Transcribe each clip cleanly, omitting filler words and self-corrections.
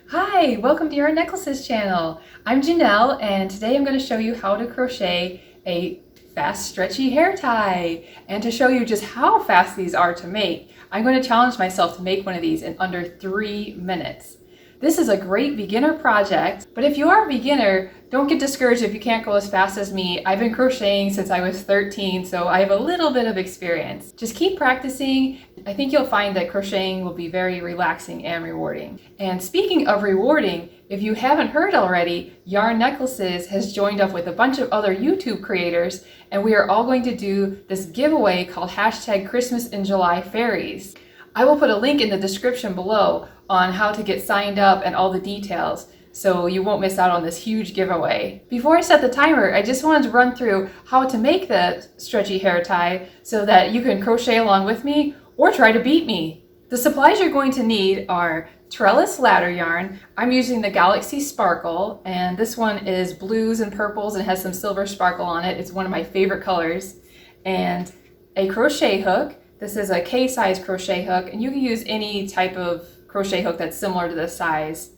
Hi, welcome to YarnNecklaces Channel. I'm Janelle and today I'm going to show you how to crochet a fast stretchy hair tie. And to show you just how fast these are to make, I'm going to challenge myself to make one of these in under 3 minutes. This is a great beginner project, but if you are a beginner, don't get discouraged if you can't go as fast as me. I've been crocheting since I was 13, so I have a little bit of experience. Just keep practicing. I think you'll find that crocheting will be very relaxing and rewarding. And speaking of rewarding, if you haven't heard already, Yarn Necklaces has joined up with a bunch of other YouTube creators, and we are all going to do this giveaway called #ChristmasInJulyFairies. I will put a link in the description below on how to get signed up and all the details, so you won't miss out on this huge giveaway. Before I set the timer, I just wanted to run through how to make the stretchy hair tie so that you can crochet along with me or try to beat me. The supplies you're going to need are Trellis Ladder Yarn. I'm using the Galaxy Sparkle, and this one is blues and purples and has some silver sparkle on it. It's one of my favorite colors. And a crochet hook. This is a K-size crochet hook, and you can use any type of crochet hook that's similar to this size.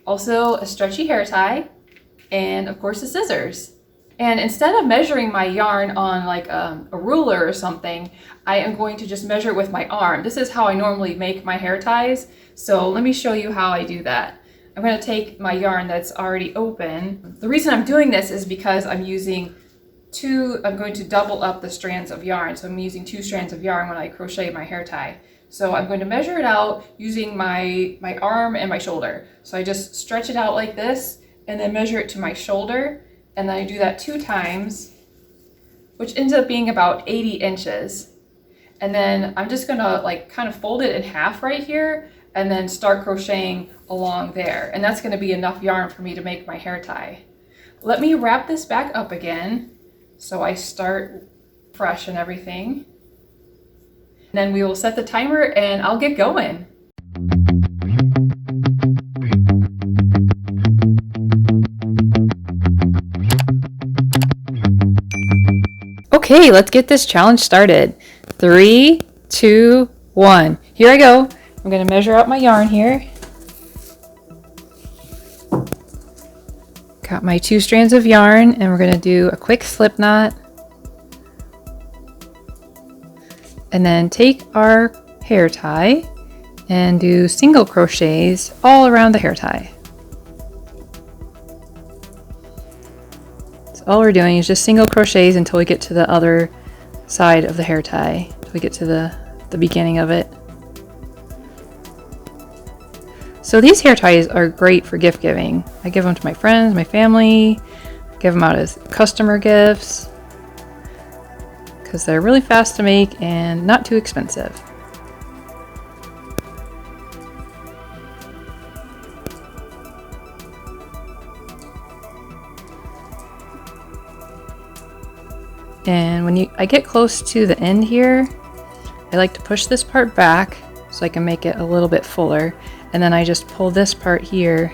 Also a stretchy hair tie, and of course the scissors. And instead of measuring my yarn on like a ruler or something, I am going to just measure it with my arm. This is how I normally make my hair ties, so let me show you how I do that. I'm going to take my yarn that's already open. The reason I'm doing this is because I'm going to double up the strands of yarn. So I'm using 2 strands of yarn when I crochet my hair tie. So I'm going to measure it out using my arm and my shoulder. So I just stretch it out like this and then measure it to my shoulder. And then I do that 2 times, which ends up being about 80 inches. And then I'm just gonna like kind of fold it in half right here and then start crocheting along there. And that's gonna be enough yarn for me to make my hair tie. Let me wrap this back up again so I start fresh and everything. And then we will set the timer and I'll get going. Okay, let's get this challenge started. 3, 2, 1. Here I go. I'm going to measure out my yarn here. Got my 2 strands of yarn, and we're going to do a quick slip knot. And then take our hair tie and do single crochets all around the hair tie. So all we're doing is just single crochets until we get to the other side of the hair tie, until we get to the beginning of it. So these hair ties are great for gift giving. I give them to my friends, my family, give them out as customer gifts because they're really fast to make and not too expensive. And when I get close to the end here, I like to push this part back so I can make it a little bit fuller. And then I just pull this part here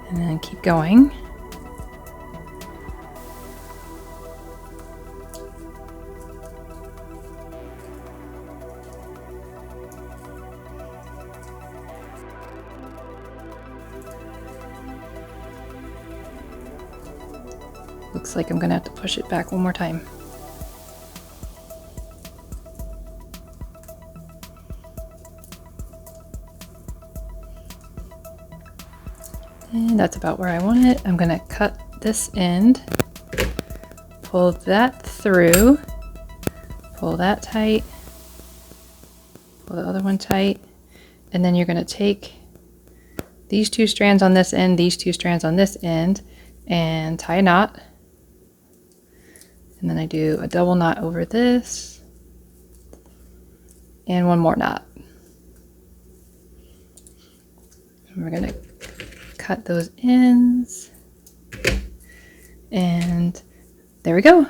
and then keep going. Looks like I'm gonna have to push it back one more time. And that's about where I want it. I'm gonna cut this end, pull that through, pull that tight, pull the other one tight, and then you're gonna take these 2 strands on this end, these 2 strands on this end, and tie a knot. And then I do a double knot over this, and one more knot. And we're gonna cut those ends, and there we go.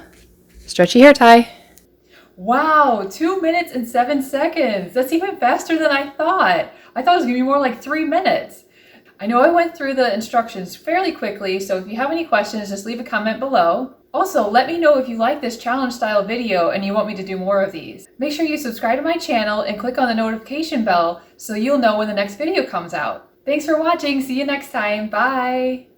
Stretchy hair tie. Wow, 2 minutes and 7 seconds. That's even faster than I thought. I thought it was gonna be more like 3 minutes. I know I went through the instructions fairly quickly, so if you have any questions, just leave a comment below. Also, let me know if you like this challenge style video and you want me to do more of these. Make sure you subscribe to my channel and click on the notification bell so you'll know when the next video comes out. Thanks for watching. See you next time. Bye.